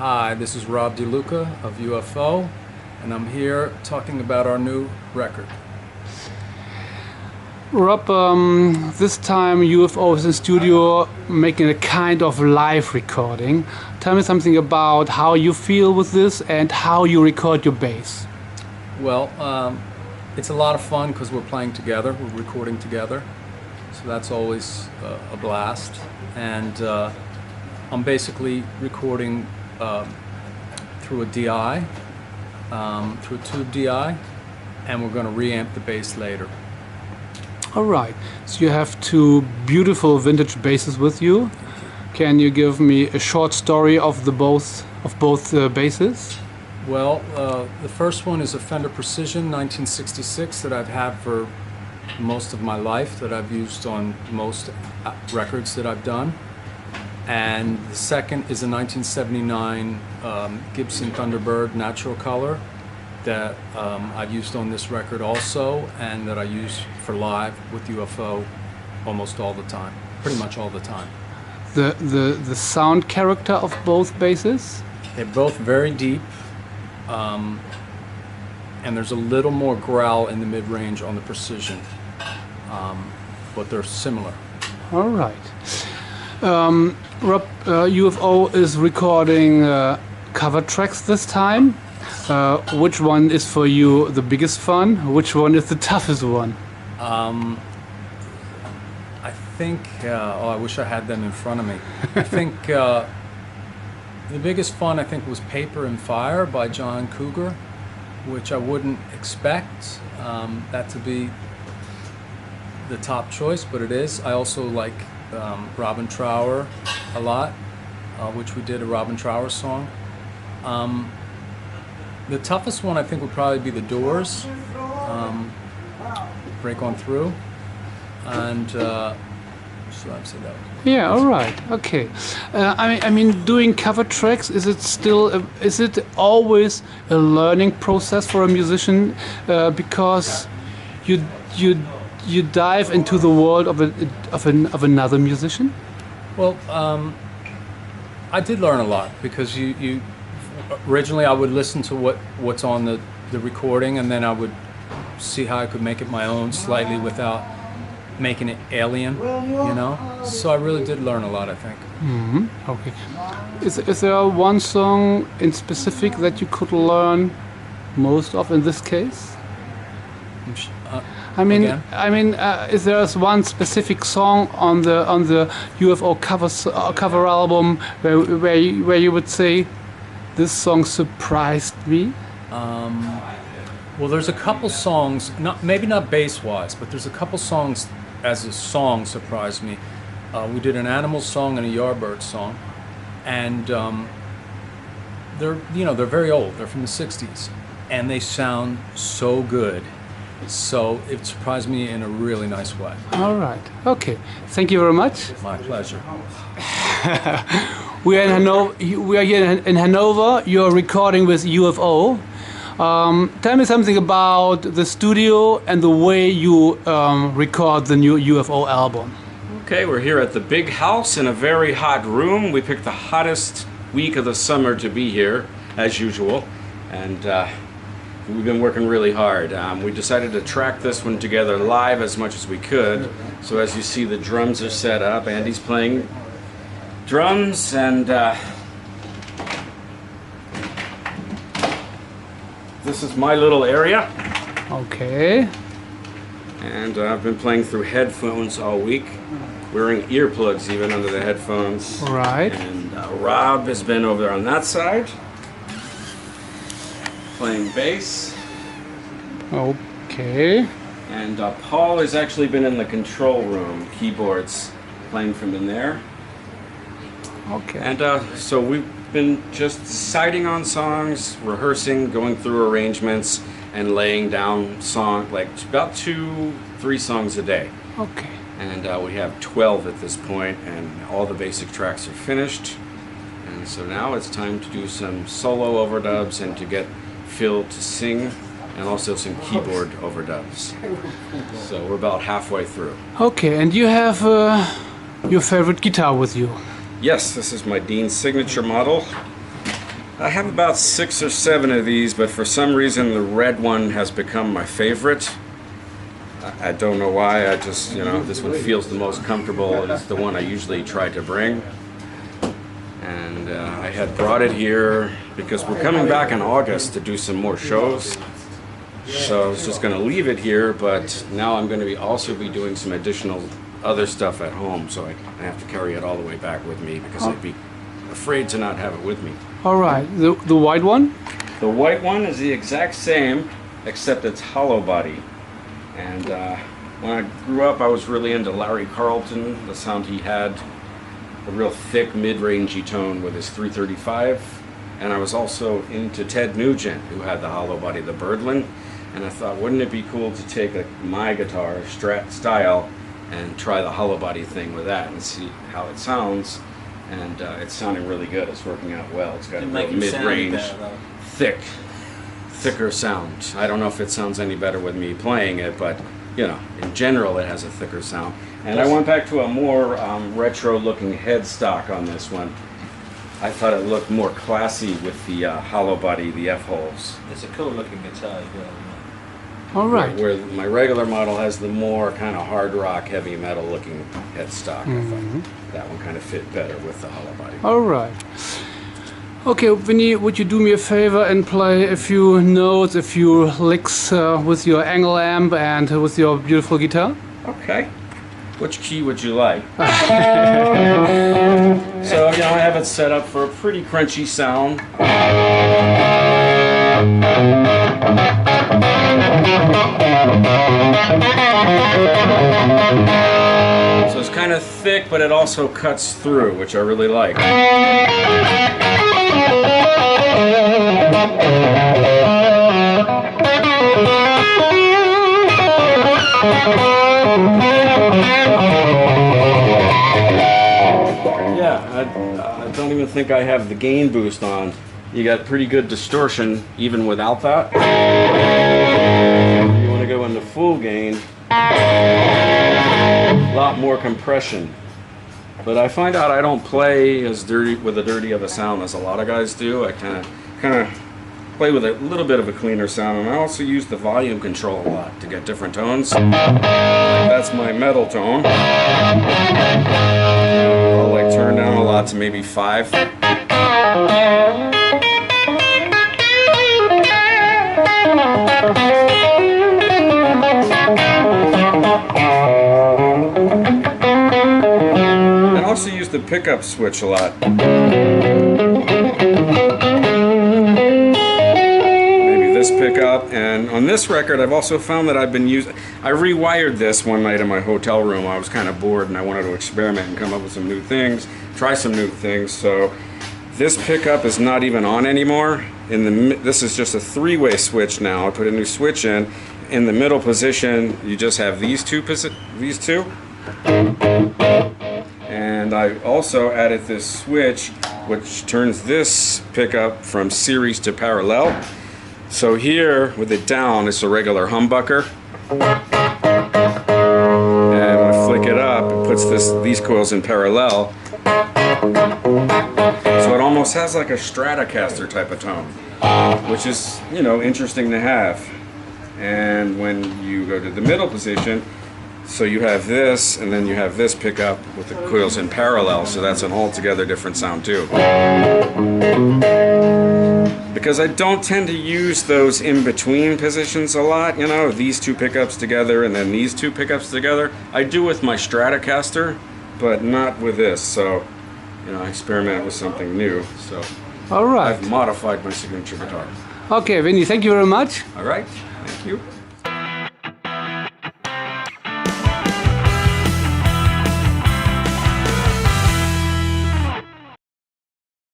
Hi, this is Rob DeLuca of UFO, and I'm here talking about our new record. Rob, this time UFO is in studio making a kind of live recording. Tell me something about how you feel with this and how you record your bass. Well, it's a lot of fun because we're playing together, we're recording together, so that's always a blast. And I'm basically recording through a DI, through a tube DI, and we're going to reamp the bass later. All right, so you have two beautiful vintage basses with you. Can you give me a short story of both basses? Well, the first one is a Fender Precision 1966 that I've had for most of my life, that I've used on most records that I've done. And the second is a 1979 Gibson Thunderbird Natural Color that I've used on this record also, and that I use for live with UFO almost all the time, pretty much all the time. The sound character of both basses? They're both very deep, and there's a little more growl in the mid-range on the Precision, but they're similar. All right. Rob, UFO is recording cover tracks this time. Which one is for you the biggest fun? Which one is the toughest one? I think, I wish I had them in front of me. I think the biggest fun, I think, was Paper and Fire by John Cougar, which I wouldn't expect that to be the top choice, but it is. I also like Robin Trower a lot, which we did a Robin Trower song. The toughest one, I think, would probably be The Doors, Break On Through, and should I say that? Yeah, all right, okay. I mean, doing cover tracks, is it always a learning process for a musician, because you dive into the world of another musician? Well, I did learn a lot, because originally I would listen to what's on the recording, and then I would see how I could make it my own slightly without making it alien, you know? So I really did learn a lot, I think. Mm-hmm. Okay. Is there one song in specific that you could learn most of in this case? I mean, is there one specific song on the UFO cover album where you would say, this song surprised me? Well, there's a couple songs, maybe not bass-wise, but there's a couple songs as a song surprised me. We did an Animals song and a Yardbirds song, and they're very old. They're from the '60s, and they sound so good. So it surprised me in a really nice way. All right. Okay. Thank you very much. My pleasure. We are in Hannover. We are here in Hannover. You're recording with UFO. Tell me something about the studio and the way you record the new UFO album. Okay, we're here at the big house in a very hot room. We picked the hottest week of the summer to be here, as usual, and we've been working really hard. We decided to track this one together live as much as we could. So as you see, the drums are set up. Andy's playing drums, and this is my little area. Okay. And I've been playing through headphones all week, wearing earplugs even under the headphones. Right. And Rob has been over there on that side, playing bass. Okay. And Paul has actually been in the control room, keyboards, playing from in there. Okay. And so we've been just deciding on songs, rehearsing, going through arrangements, and laying down like about 2-3 songs a day. Okay. And we have 12 at this point, and all the basic tracks are finished. And so now it's time to do some solo overdubs and to get Phil to sing, and also some keyboard overdubs. So we're about halfway through. Okay, and you have your favorite guitar with you. Yes, this is my Dean signature model. I have about 6 or 7 of these, but for some reason the red one has become my favorite. I don't know why, I just, you know, this one feels the most comfortable. It's the one I usually try to bring. And I had brought it here because we're coming back in August to do some more shows. So I was just going to leave it here, but now I'm going to also be doing some additional other stuff at home, so I have to carry it all the way back with me because I'd be afraid to not have it with me. All right, the white one? The white one is the exact same, except it's hollow body. And when I grew up, I was really into Larry Carlton, the sound he had, a real thick mid-rangey tone with his 335. And I was also into Ted Nugent, who had the hollow body, the Birdland. And I thought, wouldn't it be cool to take my guitar, Strat style, and try the hollow body thing with that and see how it sounds. And it's sounding really good. It's working out well. It's got a real mid-range, thicker sound. I don't know if it sounds any better with me playing it, but you know, in general, it has a thicker sound. And I went back to a more retro-looking headstock on this one. I thought it looked more classy with the hollow body, the F-holes. It's a cool looking guitar, All right. Where my regular model has the more kind of hard rock, heavy metal looking headstock. I thought that one kind of fit better with the hollow body. All right. Okay, Vinnie, would you do me a favor and play a few notes, a few licks with your angle amp and with your beautiful guitar? Okay. Which key would you like? So, you know, I have it set up for a pretty crunchy sound. So it's kind of thick, but it also cuts through, which I really like. Yeah, I don't even think I have the gain boost on. You got pretty good distortion even without that. You want to go into full gain, a lot more compression. But I find out I don't play as dirty with a dirty of a sound as a lot of guys do. I kind of play with a little bit of a cleaner sound, and I also use the volume control a lot to get different tones. That's my metal tone. I'll like turn down a lot to maybe 5. I also use the pickup switch a lot. Maybe this pickup, and on this record I've also found that I've been using, I rewired this one night in my hotel room. I was kind of bored and I wanted to experiment and come up with some new things, try some new things. So this pickup is not even on anymore. This is just a 3-way switch now. I put a new switch in. In the middle position, you just have these two. And I also added this switch, which turns this pickup from series to parallel. So here, with it down, it's a regular humbucker. And when I flick it up, it puts these coils in parallel. So it almost has like a Stratocaster type of tone, which is, you know, interesting to have. And when you go to the middle position, so you have this, and then you have this pickup with the coils in parallel, so that's an altogether different sound too. Because I don't tend to use those in-between positions a lot, you know, these two pickups together and then these two pickups together. I do with my Stratocaster, but not with this, so, you know, I experiment with something new, so. All right. I've modified my signature guitar. Okay, Vinnie, thank you very much. All right, thank you.